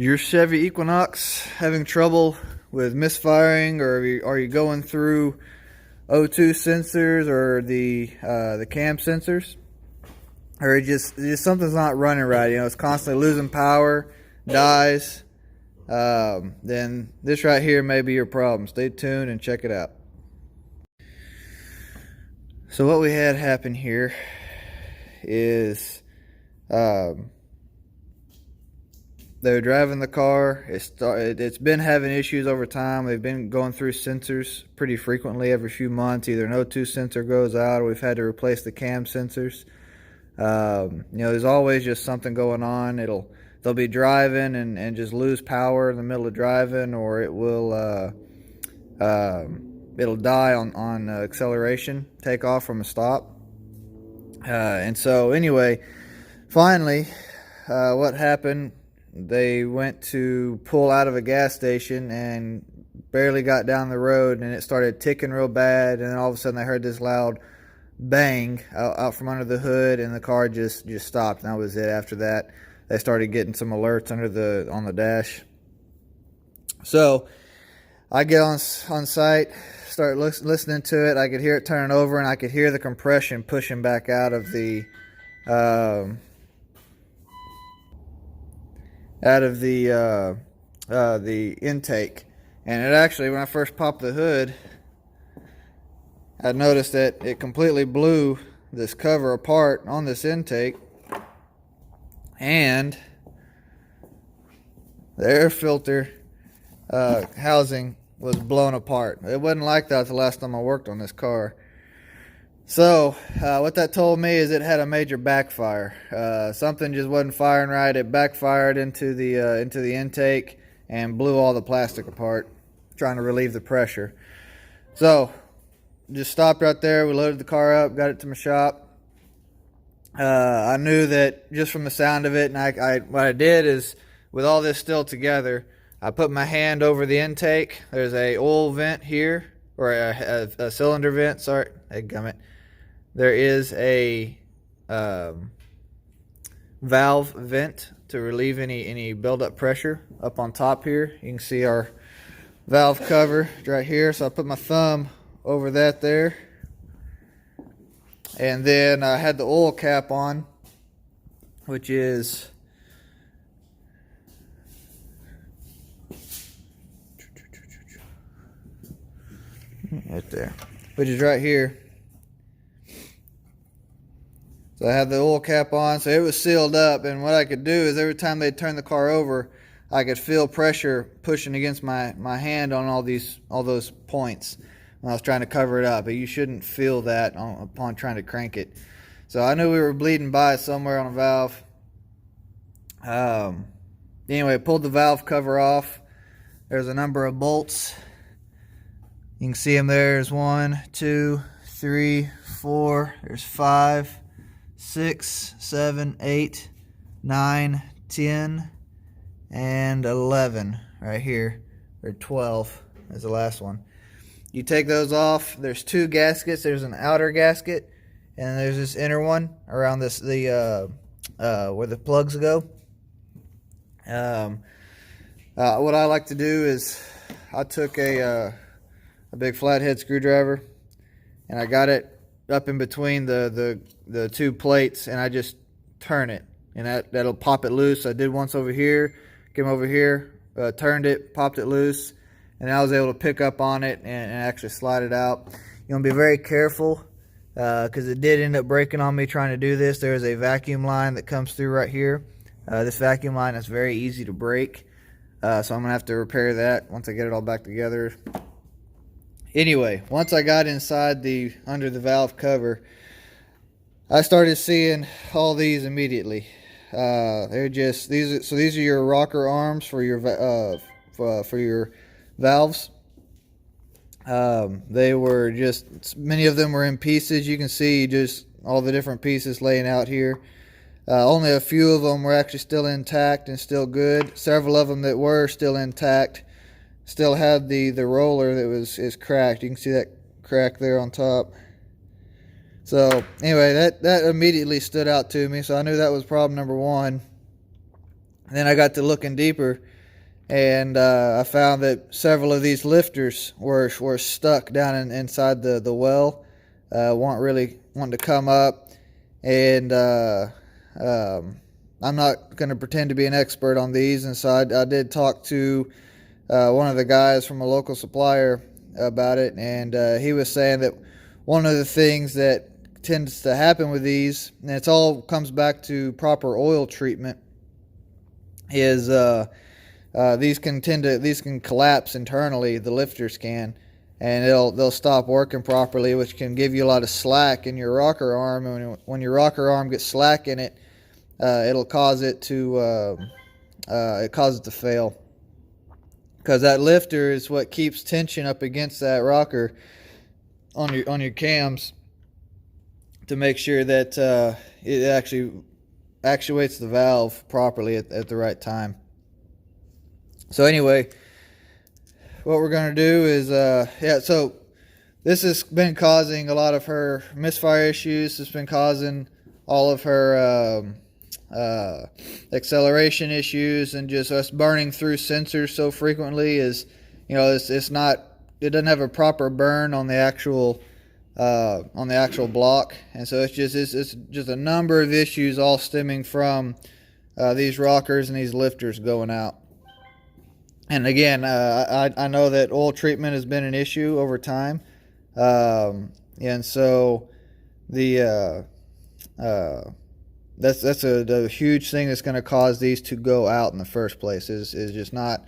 Your Chevy Equinox having trouble with misfiring, or are you going through O2 sensors or the cam sensors, or it just something's not running right? You know, it's constantly losing power, dies. Then this right here may be your problem. Stay tuned and check it out. So what we had happen here is they were driving the car. It's been having issues over time. They've been going through sensors pretty frequently every few months. Either an O2 sensor goes out, or we've had to replace the cam sensors. You know, there's always just something going on. They'll be driving and just lose power in the middle of driving, or it'll die on acceleration, take off from a stop. And so anyway, finally, what happened? They went to pull out of a gas station and barely got down the road, and it started ticking real bad. And then all of a sudden, they heard this loud bang out from under the hood, and the car just stopped. And that was it. After that, they started getting some alerts on the dash. So I get on site, start listening to it. I could hear it turning over, and I could hear the compression pushing back out of the intake. And it actually, when I first popped the hood, I noticed that it completely blew this cover apart on this intake, and the air filter housing was blown apart. It wasn't like that the last time I worked on this car. So what that told me is it had a major backfire. Something just wasn't firing right. It backfired into the intake and blew all the plastic apart, trying to relieve the pressure. So just stopped right there. We loaded the car up, got it to my shop. I knew that just from the sound of it, and what I did is, with all this still together, I put my hand over the intake. There's a oil vent here, or a cylinder vent. Sorry, gummit. There is a valve vent to relieve any buildup pressure up on top here. You can see our valve cover right here. So I put my thumb over that there, and then I had the oil cap on, which is right there, which is right here. So I had the oil cap on, so it was sealed up, and what I could do is every time they'd turn the car over, I could feel pressure pushing against my hand on all those points when I was trying to cover it up. But you shouldn't feel that upon trying to crank it. So I knew we were bleeding by somewhere on a valve. Anyway, pulled the valve cover off. There's a number of bolts. You can see them there. There's 1, 2, 3, 4. There's 5, 6, 7, 8, 9, 10, and 11 right here, or 12 is the last one. You take those off. There's 2 gaskets. There's an outer gasket, and there's this inner one around where the plugs go. What I like to do is I took a big flathead screwdriver, and I got it up in between the 2 plates, and I just turn it, and that'll pop it loose. I did once over here, came over here, turned it, popped it loose, and I was able to pick up on it and actually slide it out. You want to be very careful, because it did end up breaking on me trying to do this. There is a vacuum line that comes through right here. This vacuum line is very easy to break, so I'm going to have to repair that once I get it all back together. Anyway, once I got inside under the valve cover, I started seeing all these immediately. These are your rocker arms for your valves. They were just, many of them were in pieces. You can see just all the different pieces laying out here. Only a few of them were actually still intact and still good. Several of them that were still intact still had the roller that is cracked. You can see that crack there on top. So anyway, that immediately stood out to me. So I knew that was problem number 1. And then I got to looking deeper, and I found that several of these lifters were stuck down inside the well, weren't really wanting to come up. And I'm not going to pretend to be an expert on these, and so I did talk to one of the guys from a local supplier about it, and he was saying that one of the things that tends to happen with these, and it's all comes back to proper oil treatment, is these can collapse internally. The lifters can, and they'll stop working properly, which can give you a lot of slack in your rocker arm. And when your rocker arm gets slack in it, it'll cause it to fail, because that lifter is what keeps tension up against that rocker on your cams to make sure that it actually actuates the valve properly at the right time. So anyway, what we're going to do is, so this has been causing a lot of her misfire issues. It's been causing all of her acceleration issues, and just us burning through sensors so frequently is, it doesn't have a proper burn on the actual block. And so it's just a number of issues all stemming from these rockers and these lifters going out. And again, I know that oil treatment has been an issue over time, and so the that's a huge thing that's going to cause these to go out in the first place, is just not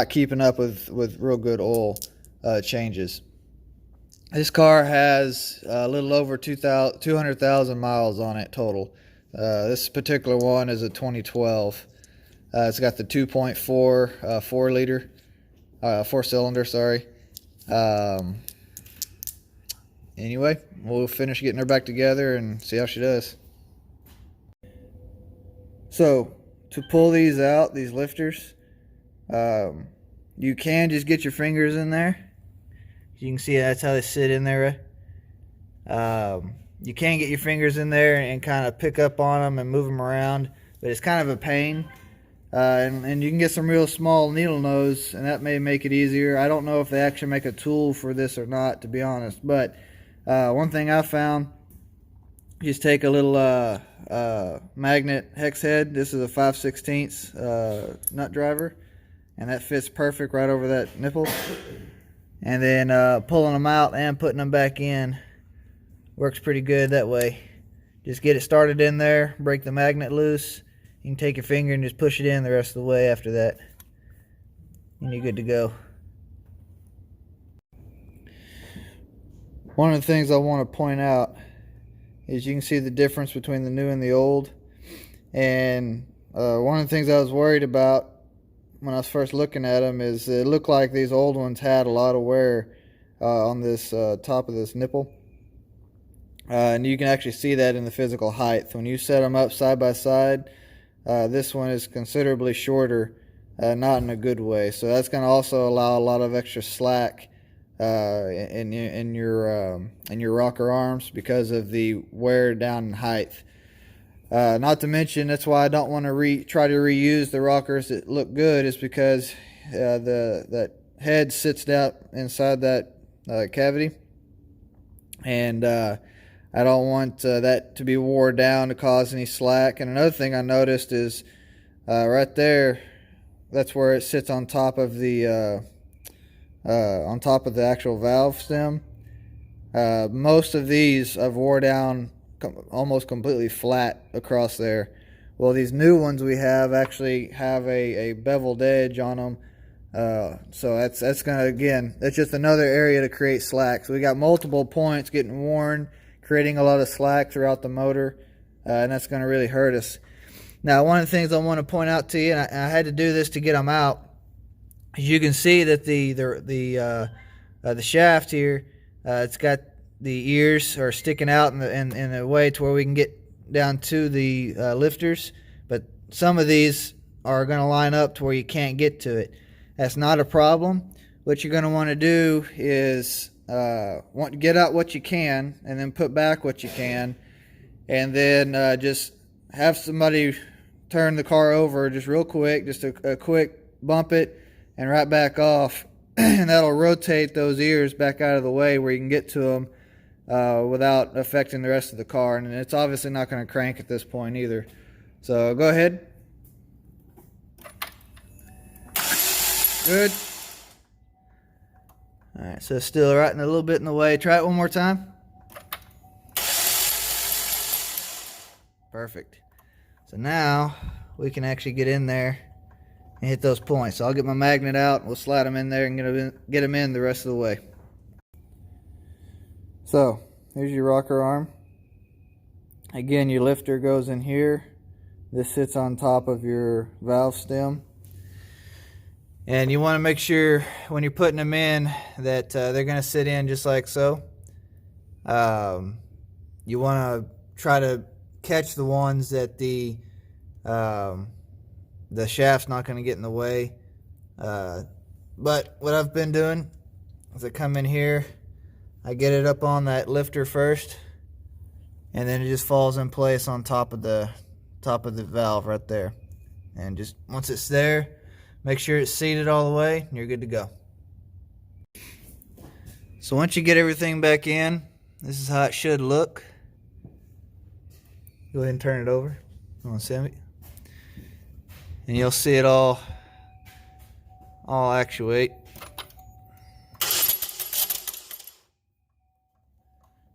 keeping up with real good oil changes. This car has a little over 200,000 miles on it total. This particular one is a 2012. It's got the 2.4 4-cylinder, sorry. Anyway, we'll finish getting her back together and see how she does. So, to pull these out, these lifters, you can just get your fingers in there. You can see that's how they sit in there. You can get your fingers in there and kind of pick up on them and move them around, but it's kind of a pain. And you can get some real small needle nose, and that may make it easier. I don't know if they actually make a tool for this or not, to be honest. But one thing I found, just take a little magnet hex head. This is a 5/16 nut driver, and that fits perfect right over that nipple. And then pulling them out and putting them back in works pretty good that way. Just get it started in there, break the magnet loose. You can take your finger and just push it in the rest of the way after that, and you're good to go. One of the things I want to point out is you can see the difference between the new and the old. And one of the things I was worried about when I was first looking at them is it looked like these old ones had a lot of wear on this top of this nipple. And you can actually see that in the physical height. When you set them up side by side, this one is considerably shorter, not in a good way. So that's going to also allow a lot of extra slack in your rocker arms because of the wear down in height. Not to mention, that's why I don't want to try to reuse the rockers that look good, is because that head sits down inside that cavity, and I don't want that to be wore down to cause any slack. And another thing I noticed is right there, that's where it sits on top of the actual valve stem. Most of these I've wore down almost completely flat across there. Well, these new ones we have actually have a beveled edge on them. So that's gonna, again, that's just another area to create slack. So we got multiple points getting worn, creating a lot of slack throughout the motor, and that's going to really hurt us. Now, one of the things I want to point out to you, and I had to do this to get them out, is you can see that the shaft here, it's got the ears are sticking out in a way to where we can get down to the lifters, but some of these are going to line up to where you can't get to it. That's not a problem. What you're going to want to do is get out what you can, and then put back what you can, and then just have somebody turn the car over just real quick, just a quick bump it and right back off, and that'll rotate those ears back out of the way where you can get to them without affecting the rest of the car. And it's obviously not going to crank at this point either. So go ahead. Good. All right, so still right in a little bit in the way. Try it one more time. Perfect. So now we can actually get in there and hit those points. So I'll get my magnet out, we'll slide them in there and get them in the rest of the way. So here's your rocker arm. Again, your lifter goes in here. This sits on top of your valve stem. And you want to make sure when you're putting them in that they're going to sit in just like so. You want to try to catch the ones that the shaft's not going to get in the way. But what I've been doing is I come in here, I get it up on that lifter first, and then it just falls in place on top of the valve right there. And just once it's there, make sure it's seated all the way and you're good to go. So once you get everything back in, this is how it should look. Go ahead and turn it over. You want to see it? And you'll see it all actuate.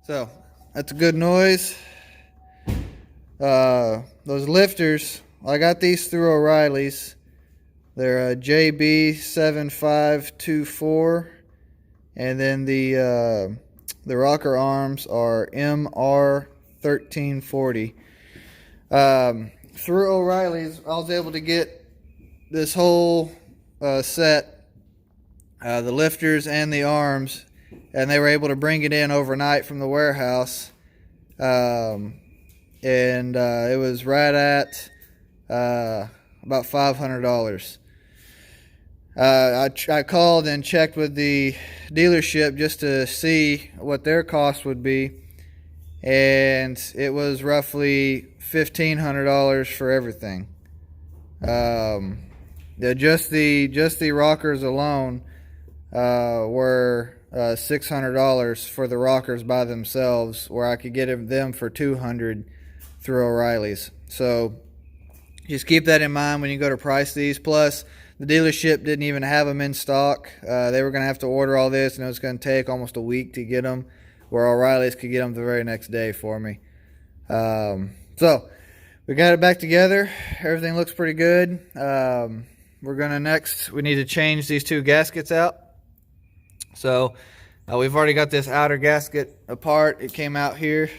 So that's a good noise. Those lifters, I got these through O'Reilly's. They're a JB7524, and then the rocker arms are MR1340. Through O'Reilly's, I was able to get this whole set, the lifters and the arms, and they were able to bring it in overnight from the warehouse. And it was right at about $500. I called and checked with the dealership just to see what their cost would be, and it was roughly $1,500 for everything. Just the rockers alone were $600 for the rockers by themselves, where I could get them for $200 through O'Reilly's. So just keep that in mind when you go to price these. Plus, the dealership didn't even have them in stock. They were going to have to order all this, and it was going to take almost a week to get them, where O'Reilly's could get them the very next day for me. So we got it back together. Everything looks pretty good. We're going to we need to change these two gaskets out. So we've already got this outer gasket apart. It came out here.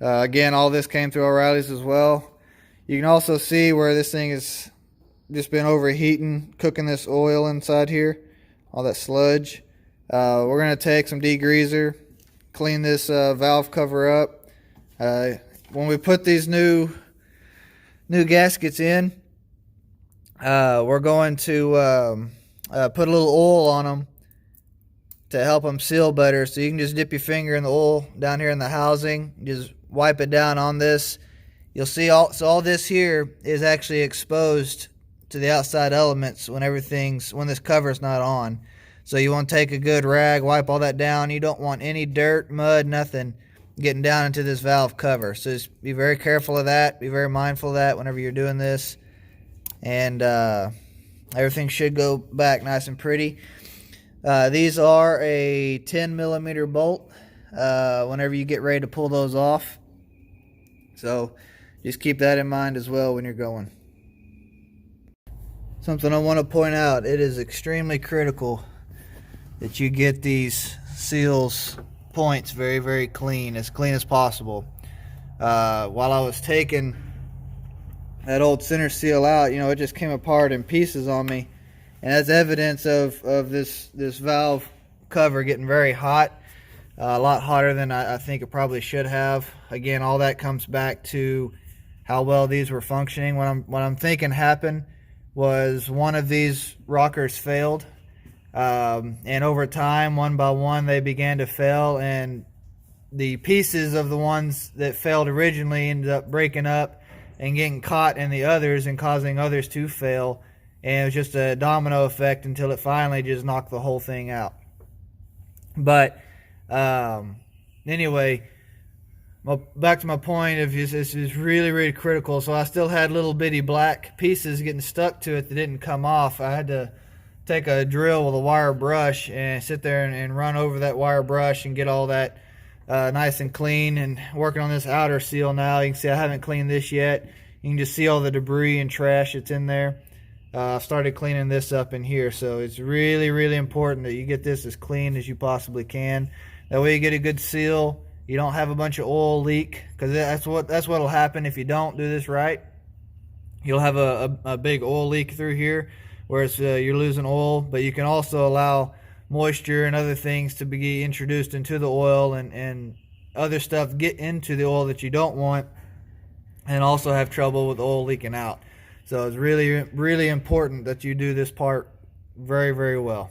Again, all this came through O'Reilly's as well. You can also see where this thing has just been overheating, cooking this oil inside here, all that sludge. We're going to take some degreaser, clean this valve cover up. When we put these new gaskets in, we're going to put a little oil on them to help them seal better. So you can just dip your finger in the oil down here in the housing, just wipe it down on this. You'll see all this here is actually exposed to the outside elements when this cover's not on. So you want to take a good rag, wipe all that down. You don't want any dirt, mud, nothing getting down into this valve cover. So just be very careful of that. Be very mindful of that whenever you're doing this. And everything should go back nice and pretty. These are a 10 millimeter bolt whenever you get ready to pull those off. So just keep that in mind as well when you're going. Something I want to point out, it is extremely critical that you get these seals points very, very clean as possible. While I was taking that old center seal out, it just came apart in pieces on me, and that's evidence of this valve cover getting very hot, a lot hotter than I think it probably should have. Again, all that comes back to how well these were functioning. What I'm thinking happened was one of these rockers failed, and over time, one by one, they began to fail, and the pieces of the ones that failed originally ended up breaking up and getting caught in the others and causing others to fail. And it was just a domino effect until it finally just knocked the whole thing out. But anyway, back to my point of this is really, really critical. So I still had little bitty black pieces getting stuck to it that didn't come off. I had to take a drill with a wire brush and sit there and run over that wire brush and get all that nice and clean. And working on this outer seal now. You can see I haven't cleaned this yet. You can just see all the debris and trash that's in there. I've started cleaning this up in here, so it's really, really important that you get this as clean as you possibly can. That way you get a good seal. You don't have a bunch of oil leak, because that's what'll happen if you don't do this right. You'll have a big oil leak through here, where you're losing oil. But you can also allow moisture and other things to be introduced into the oil, and other stuff get into the oil that you don't want, and also have trouble with oil leaking out. So it's really, really important that you do this part very, very well.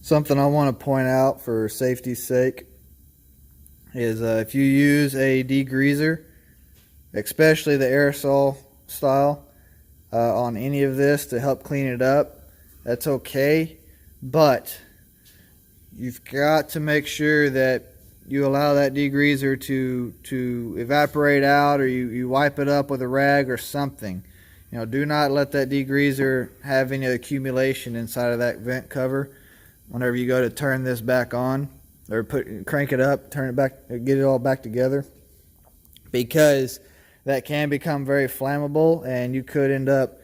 Something I want to point out for safety's sake is if you use a degreaser, especially the aerosol style, on any of this to help clean it up, that's okay. But you've got to make sure that you allow that degreaser to evaporate out, or you wipe it up with a rag or something. Do not let that degreaser have any accumulation inside of that vent cover. Whenever you go to turn this back on, or crank it up, turn it back, get it all back together, because that can become very flammable, and you could end up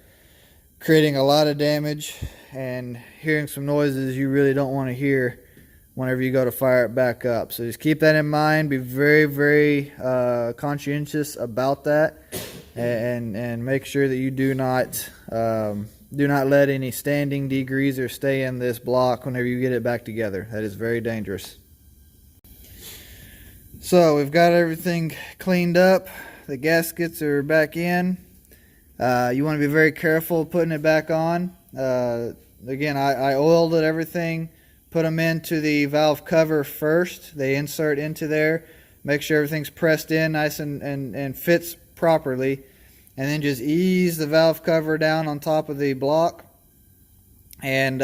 creating a lot of damage and hearing some noises you really don't want to hear whenever you go to fire it back up. So just keep that in mind. Be very, very conscientious about that, and make sure that you do not let any standing degreaser stay in this block whenever you get it back together. That is very dangerous. So we've got everything cleaned up. The gaskets are back in. You want to be very careful putting it back on. Again, I oiled it, everything. Put them into the valve cover first. They insert into there. Make sure everything's pressed in nice and fits properly. And then just ease the valve cover down on top of the block. And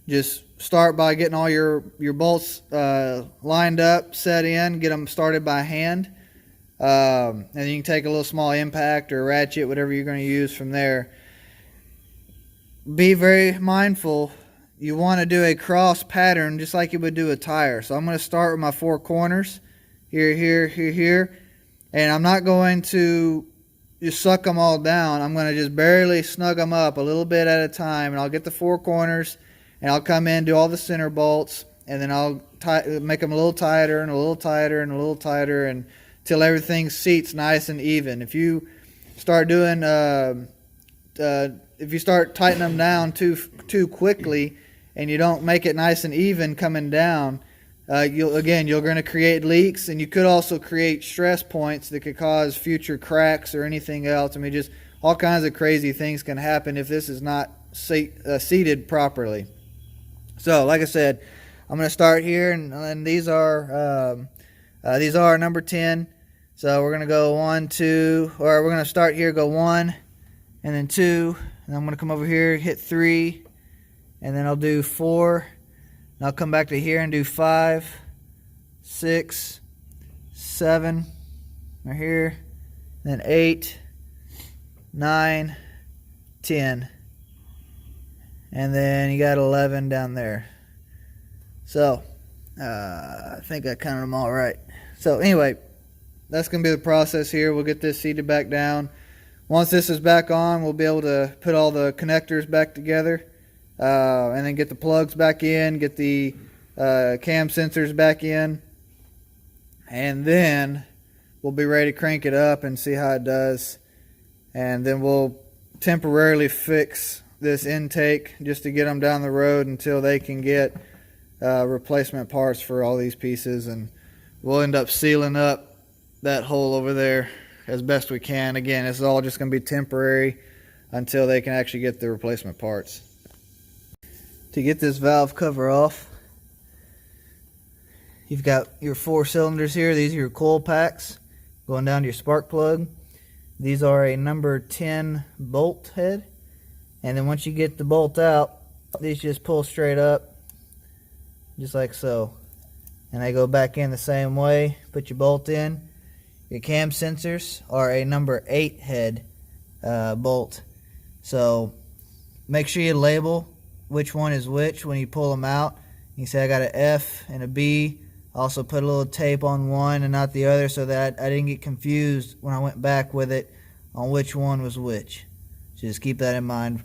just start by getting all your bolts lined up, set in, get them started by hand. And then you can take a little small impact or ratchet, whatever you're going to use from there. Be very mindful. You want to do a cross pattern just like you would do a tire. So I'm going to start with my four corners. Here, here, here, here. And I'm not going to just suck them all down. I'm going to just barely snug them up a little bit at a time. And I'll get the four corners, and I'll come in, do all the center bolts, and then I'll make them a little tighter and a little tighter and a little tighter, until everything seats nice and even. If you start doing, if you start tightening them down too quickly, and you don't make it nice and even coming down, you're going to create leaks, and you could also create stress points that could cause future cracks or anything else. I mean, just all kinds of crazy things can happen if this is not seated properly. So, like I said, I'm going to start here, and these are number 10. So we're going to go 1, 2, or we're going to start here, go 1, and then 2, and I'm going to come over here, hit 3, and then I'll do 4, and I'll come back to here and do 5, 6, 7, right here, then 8, 9, 10, and then you got 11 down there. So I think I counted them all right. So anyway, that's going to be the process here. We'll get this seated back down. Once this is back on, we'll be able to put all the connectors back together, and then get the plugs back in, get the cam sensors back in, and then we'll be ready to crank it up and see how it does. And then we'll temporarily fix this intake just to get them down the road until they can get replacement parts for all these pieces, and we'll end up sealing up that hole over there as best we can. Again, this is all just going to be temporary until they can actually get the replacement parts. To get this valve cover off, you've got your 4 cylinders here. These are your coil packs going down to your spark plug. These are a number 10 bolt head, and then once you get the bolt out, these just pull straight up, just like so, and they go back in the same way. Put your bolt in. Your cam sensors are a number 8 head bolt, so make sure you label which one is which when you pull them out. You say I got an F and a B. Also put a little tape on one and not the other so that I didn't get confused when I went back with it on which one was which. So just keep that in mind